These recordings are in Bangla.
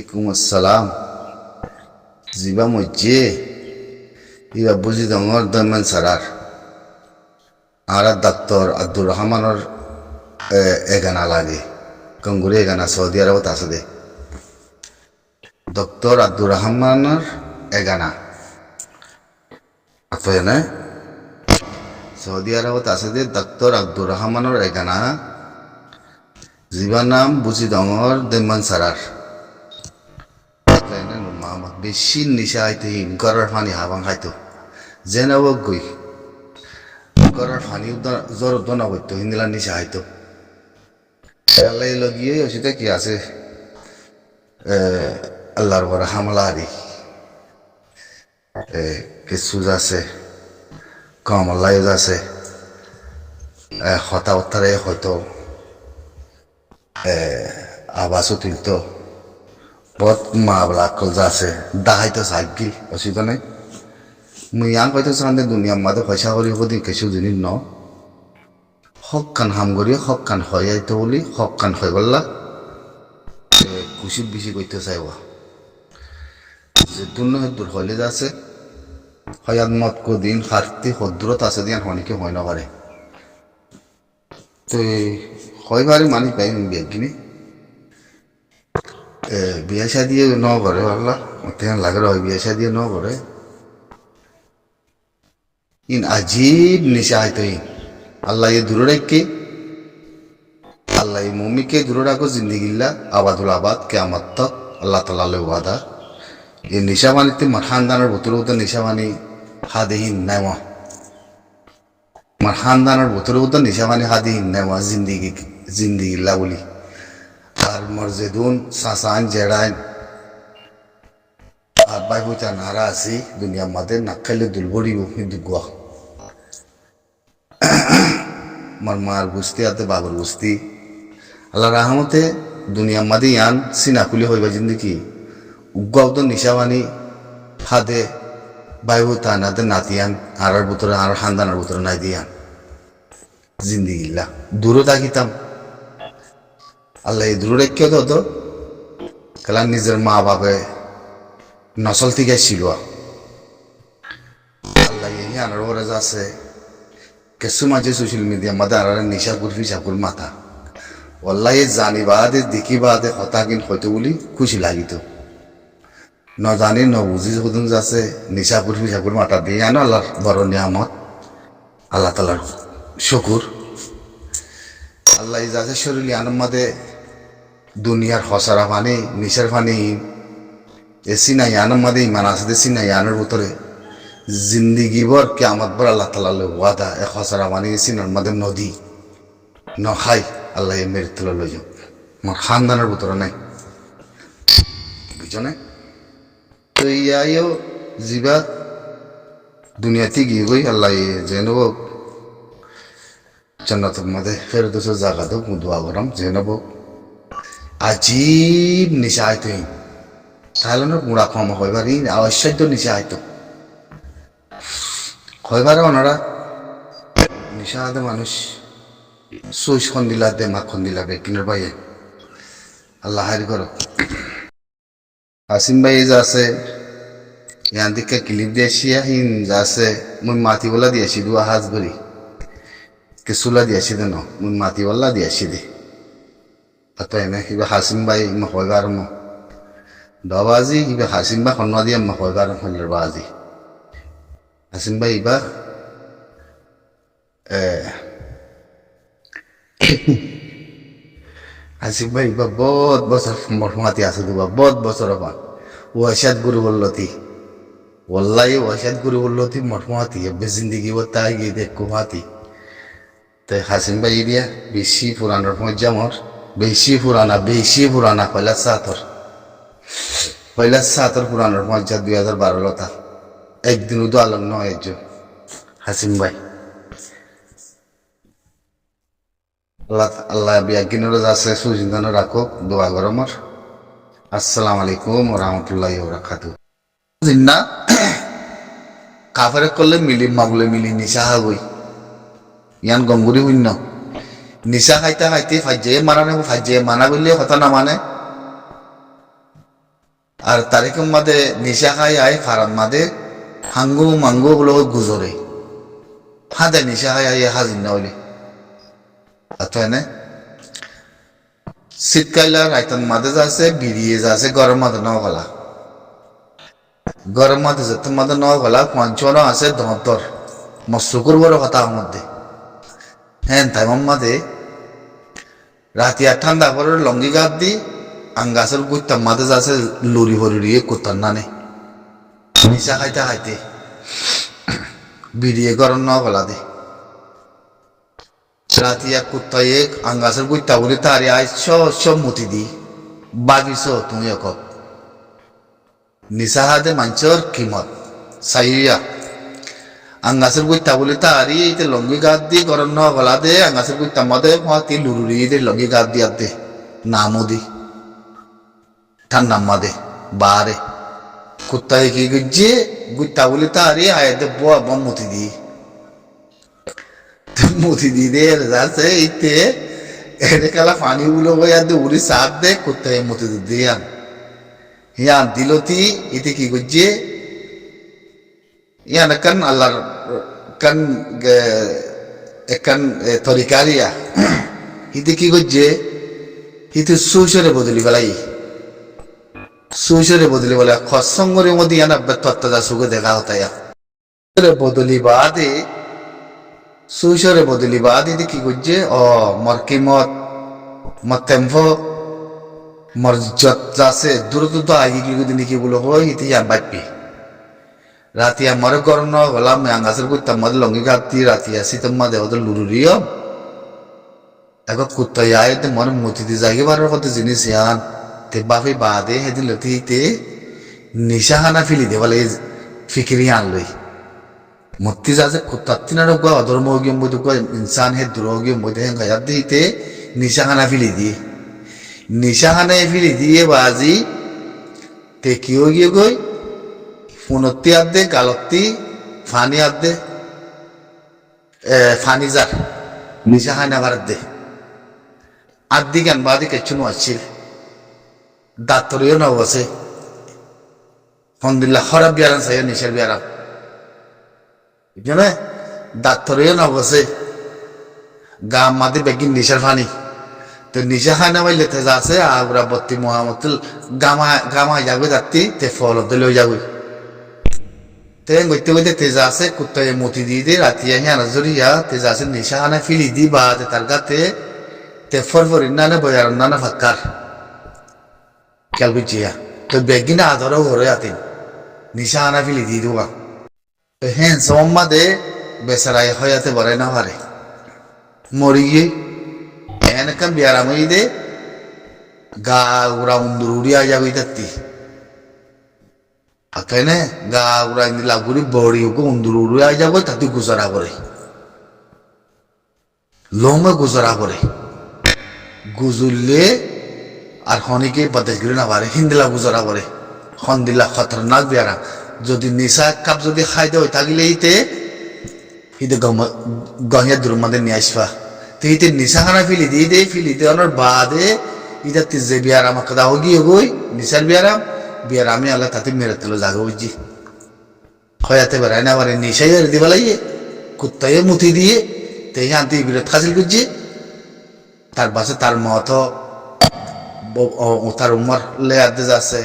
Alaikum assalam. Ziba mojje. Iba buzi dongor daman sarar. Ara Dr. Abdul Rahmanor egana lage. Kangure egana Saudi Arabot asade. Dr. Abdul Rahmanor egana. Atwa na? Saudi Arabot asade Dr. Abdul Rahmanor egana. Ziba nam buzi dongor daman sarar. বেশি নিশা হইতে গড়ের পানি হাবাং খাইতো যেনাব গই গড়ের পানি জ্বর দনা করতো হিন্দিলা নিশা হইতো এলাই লগিয়ে ওষুধে কি আছে আল্লাহর বড় হামলা হারি কিছু আছে কমলাই আছে হতা হতারে হয়তো আবাসও তুলতো বহুত মাবলা কল যাচ্ছে দাহাইতো সাইকেল অসুবিধা নাই মুই আন কইতো সান্দে দুনিয়া মাদে পয়সা করি হদি কিছু জিনিস ন হক কান হাম করি হক কান হয় আইতো বলি হক কান হয় বললা খুশি বেশি কইতে চাইবা যে দুন্য দূর হইলে যাচ্ছে হয়াত মত কো দিন হারতে হদ্দুরত আছে দিয়ান হনিকে হয় না পারে তো হয় বারে মানি পাই বেগিনি বিয়া শাদিয়ে ন করে আল্লাহ তেন লাগে হয় বিয়া শাদিয়ে ন করে ইন আজীব নিশা হয়তো ইন আল্লাহ ये দূরে রাখকে আল্লাহ মুমিকে দূরে রাখো জিন্দিগিল্লা আবাদুল আবাদ কিয়ামত তক আল্লাহ তাআলা লে ওয়াদা এই নিশা বানিতে মারহানদানের ভিতরে নিশা বানি হাদিহীন নাইমা মারহানদানের ভিতরে নিশা বানি হাদিহীন নাইমা জিন্দিগিল্লা বলি আর মর্জেদুন সাসান জেড়াইন আর বাই বুঝা নারা আছি দুনিয়া মাদে নাকাইলে দুলবড়িও কিন্তু গুয়া মার বুঝতে আতে বাবর বুঝতি আল্লাহ রাহমতে দুনিয়া মাদে ইয়ান সিনাকুলি হইবা জিন্দিগি উগাও তো নিশাবানি হাদে বাই বুতা নাতে নাতিয়ান আর বুতরে আর হান্দানার বুতরে নাই দিয়ান জিন্দিগিল্লা দূরে থাকিতাম আল্লাহ দূরে রেখে তো কালা নিজের মা বাপে নসল থেকে ছিল আল্লাহ এই আনার ওরা আছে কিছু মাঝে সোশ্যাল মিডিয়া মাদে আর নিশাপুর ফিসাপুর মাথা আল্লাহ জানি বাদে দেখি বাদে হতা কিন হয়তো বলি খুশি লাগিত ন জানি ন বুঝি যখন যাচ্ছে নিশাপুর ফিসাপুর মাথা দিয়ে আনো আল্লাহর বড় নিয়ামত আল্লাহ তালার শুকুর আল্লাহ যাচ্ছে শরীর আনন্দ মাদে দুনিয়ার হসারা পানি নিশার পানি এসি নাই আনন্দ মাদে ইমান আছে সিনাই আনার ভিতরে জিন্দিগি বর কিয়ামত বর আল্লাহ তাআলা ওয়াদা এ হসারা পানি সিনার মাদে নদী ন খাই আল্লাহ মেরে তুলে লই যাও আমার খানদানের ভিতরে নাই বুঝছো না তো ইয়াইও জিবা দুনিয়াতে গিয়ে গই আল্লাহ যেন জান্নাতের মধ্যে ফেরদৌসের জায়গা দেব দোয়া করাম যেন আজীব নিশা হয়তো তাহলে না গুঁড়া কমা হইবার আবশ্যক নিশা হয়তো হইবারে ওনারা নিশা হাতে মানুষ সুইচ খন দিলা দে মাখন দিলা বেকিনের বাইয়ে আল্লাহ হারি করো আসিম ভাই যা আছে ইয়ান দিকে ক্লিপ দিয়েছিয়া হিন যা আছে মুই মাটি বলা দিয়েছি দুয়া হাজ ভরি কিছুলা দিয়েছি দেন মুই মাটি বলা দিয়েছি দে atau ini iba hasim bay mahoy garam mo dawazi iba hasim ba khonwa dia mahoy garam kholir bazi hasim bay iba hasim bay iba बहुत बছর মরমাতি আছে দুবা बहुत বছর আবার ওয়াশাদ গুরু বললতি wallahi ওয়াশাদ গুরু বললতি মরমাতি বে জিন্দেগি বতাই গিয়ে দেখ কুমাতি তাই হাসিম ভাই দিয়া বেশি পুরানোর মজ্জামর বেশি পুরানা পয়লা সাতর পুরানোর মজ্জা 2012 লতা একদিন উদো আলম নয় একজন হাসিম ভাই আল্লাহ বিয়াগিনের আছে সুচিন্তান রাখো দোয়া করো আমার আসসালামু আলাইকুম ওয়া রাহমাতুল্লাহি ওয়া বারাকাতুহু জিন্না কাফারে করলে মিলি মাগুলে মিলি নিশা হই ইয়ান গঙ্গুরি হইন নিশা খাইতে ফাজ্জে মানা নেব ফাজ্জে মানা করলে কথা না মানে আর তারিখের মাঝে নিশা খাই আয় খারাপ মাঝে হাঙ্গু মাঙ্গু বলে গুজরে হাতে নিশা খাই আয় হাজির না হইলে এনে শীতকাল রাইতন মাঝে যাচ্ছে বিড়িয়ে যাচ্ছে গরম মাঝে ন গলা গরম মাঝে যেত মাঝে ন গলা পঞ্চন আছে দহতর মশুকুর বড় কথা মধ্যে হ্যাঁ তাই মাঝে রাতি আর ঠান্ডা করে লঙ্গি গাছ দি আঙ্গাসের গুইতাম মাঝে যাচ্ছে লুরি হরিয়ে কুত্তার নানে নিশা খাইতে খাইতে বিড়িয়ে গরম ন গলা দে রাতি এক কুত্তায় আঙ্গাসের গুইতা বলে তারে আয় সব মুতি দি বাগিছ তুমি এক নিশা হাতে মাঞ্চর কিমত সাইয়া আঙ্গাসের গুইতা বলে তারি এতে লঙ্গি গাছ দি গরম ন গলা দে আঙ্গাসের গুইতা মাদে তি লুরুরি দে লঙ্গি গাছ দি আর দে নামও দি ঠান্ডা মাদে বারে কুত্তায় কি গিয়ে গুইতা বলে তারি আয় দে বোয়া বম মুতি দি মুতি দি দে যাচ্ছে ইতে এনে কালা পানি গুলো বই আর দে উড়ি সাপ দে কুত্তায় মুতি দি আন ইয়ান দিলতি ইতে কি গিয়ে ইয়ান kan আল্লাহর kan একান তরিকারিয়া ইতে কি গিয়ে ইতে সুশরে বদলি বেলাই সুশরে বদলি বলে খসঙ্গরের মধ্যে ইয়ান তত্ত্বদা সুগে দেখা হতায়া বদলি বাদে সুশরে বদলি বাদে কি গিয়ে মর কিমত মতেম্ভ মর যত যাচ্ছে দূরত আগে কি নাকি বলো হয় ইতি ইয়ান বাপি রাতি আমার গরম ন গলাম আঙ্গাসের কুত্তার মাঝে লঙ্গি গাতি রাতি আসি তোমার দেওয়া লুরুরিও এখন কুত্তা আয় মনে মতি দি জাগি বারের কত জিনিস ইয়ান তে বাপে বাদে সেদিন লতিতে নিশা খানা ফিলি দে বলে ফিকিরি আনলই মতি যাচ্ছে কুত্তার তিনার গা অধর্ম গিয়ে মধ্যে ইনসান হে দূর গিয়ে মধ্যে গায়াত দিতে নিশা খানা ফিলি দিয়ে নিশা খানা ফিলি দিয়ে বাজি তে কিও গিয়ে গই ফুনত্তি আদে গালত্তি ফানি আদে ফানি যার নিশা খানা বার দে আদি গান বাদি কেছুনো আসছিল দাঁতরিও না বসে হন্দিল্লা খরাব বিয়ারান সাইয়া নিশার বিয়ারাম বুঝলে দাঁতরিও না বসে গা মাদি বেগিন নিশার ফানি তো নিশা খানা বাইলে তে যাচ্ছে আগুরা বত্তি মহামতুল গামা যাবে যাত্তি তে ফল দিলেও যাবে তেন গইতে গইতে তেজা আছে কুত্তায় মতি দিয়ে দে রাতি আহি আনাজরিয়া তেজা আছে নিশা আনা ফিলি দি বা তার গাতে তে ফরফরি নানা বয়ার নানা ফাক্কার ক্যালবি জিয়া তো বেগিনা আদর হরে আতেন নিশা আনা ফিলি দি দুবা হ্যাঁ সোম্মা দে বেসারাই হয়াতে বরে না পারে মরি গিয়ে এনেকান বিয়ারামই দে গা উড়া উন্দুর উড়িয়া যাবি তাত্তি আকাইনে গা উড়াই দিলা গুড়ি বড়ি ওকে উন্দুর উড়াই যাবো তাতে গুজরা করে লোমে গুজরা করে গুজুরলে আর হনিকে বাতাস গিরে না পারে হিন্দিলা গুজরা করে হন্দিলা খতরনাক বিয়ারা যদি নিশা কাপ যদি খাই দেয় থাকিলে ইতে ইতে গহিয়া দূর মধ্যে নিয়ে আসবা তো ইতে নিশা খানা ফিলি দিয়ে অনার বাদে ইটা যে বিয়ারাম কাদা হোগি হগই নিশার বিয়ারাম বিয়ার আমি আল্লাহ তাতে মেরে তেলো জাগো বুঝছি হয়াতে বেড়ায় না পারে নিশাই আর দিবা লাগিয়ে কুত্তায় মুতি দিয়ে তে আনতে বিরত হাসিল করছি তার বাসে তার মত তার উমর লে আদে যাচ্ছে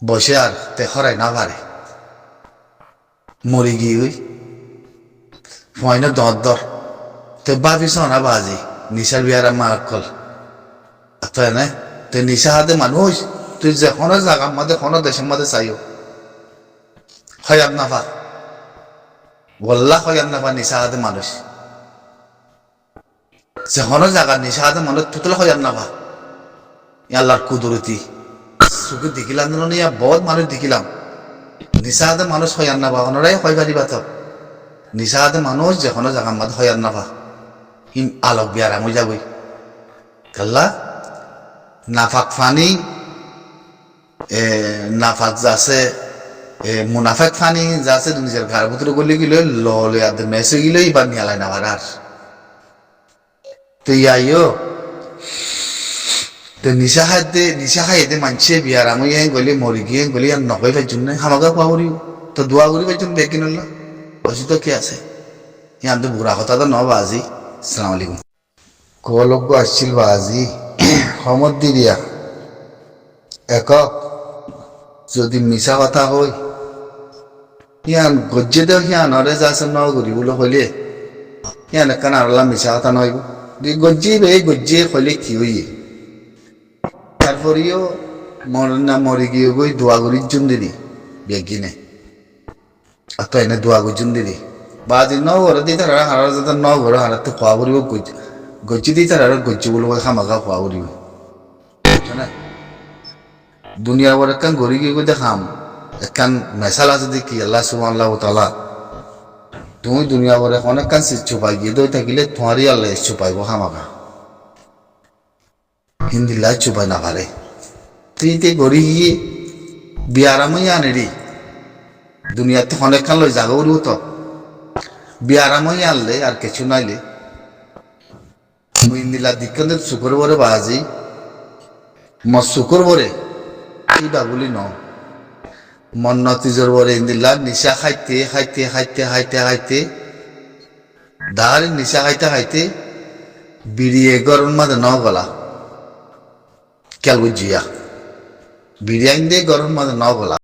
বসে আর তে হরাই না পারে মরি গিয়ে ওই ফয়না দর তে ভাবিস না বাজি নিশার বিয়ার আমার কল তাই না তে নিশা হাতে মানুষ তুই যে কোনো জায়গার মধ্যে কোনো দেশের মধ্যে চাইও হয়াব নাফা বল্লা হয়াব নাফা নিশা হাতে মানুষ যে কোনো জায়গার নিশা হাতে মানুষ তুতলা হয়াব নাফা আল্লাহর কুদরতি সুখে দেখিলাম ইয়া বহুত মানুষ দেখিলাম নিশা হাতে মানুষ হয়ার নাফা ওনারাই হয় পারিবা তো নিশা হাতে মানুষ যে কোনো জায়গার মধ্যে হয়ার নাফা হিম আলোক বিয়ারাম হয়ে যাবই কাল্লা নাফাক ফানি নাফাক যাচ্ছে মুনাফাক ফানি যাচ্ছে নিজের ঘর ভিতরে গলি গিলে ললে আদে মেসে গিলে এবার নিয়ালাই না আর তো ইয়াইও তো নিশা খাইতে মানছে বিয়ার আমি গলি মরি গিয়ে গলি আর নকই পাইছুন না হামাকা খোয়া করি তো দোয়া করি পাইছুন দেখি নল্লা বসি তো কি আছে ইয়ান তো বুড়া কথা তো ন বাজি সালাম আলাইকুম কলক আসছিল বাজি সমত দি দিয়া একক যদি মিছা কথা হই ইয়ান গজ্জে দেও সিয়ানরে যাচ্ছে ন ঘুরিবলৈ কইলে ইয়ান একান আরলা মিছা কথা নইব গজ্জে কইলে কি হইয়ে তারপরেও মরি গিয়ে গই দোয়া করির জন্য দিদি বেগিনে আর তো এনে দোয়া করছুন দিদি বাজি ন ঘরে দি তারা হারার যাতে ন ঘরে হারাতে খোয়া করিব গজ্জি দি তারা গজ্জি বলব খামাখা খোয়া করিব না দুনিয়ার পর একখান ঘুরি গিয়ে গই দেখাম একখান মেসাল আছে দেখি আল্লাহ সুবহানাহু ওয়া তাআলা তুমি দুনিয়া পরে অনেকখান চুপাই গিয়ে দই থাকিলে তোমারই আল্লাহ চুপাইব খামাখা হিন্দি লাই চুপাই না পারে তুই তে গড়ি গিয়ে বিয়ারামই আনেরি দুনিয়াতে অনেকখান লই জাগা উড়িব তো বিয়ারামই আনলে আর কিছু নাইলে হিন্দিলা দিক্ষণ শুকুর বরে বাজি শুকুর বরে কি বাগুলি ন মন্নতিজর বরে হিন্দিলা নিশা খাইতে খাইতে খাইতে খাইতে খাইতে দাঁড়ি নিশা খাইতে খাইতে বিড়িয়ে গরম মাঝে ন গলা কেল বুঝিয়া বিরিয়ানি দিয়ে গরম মাঝে ন গলা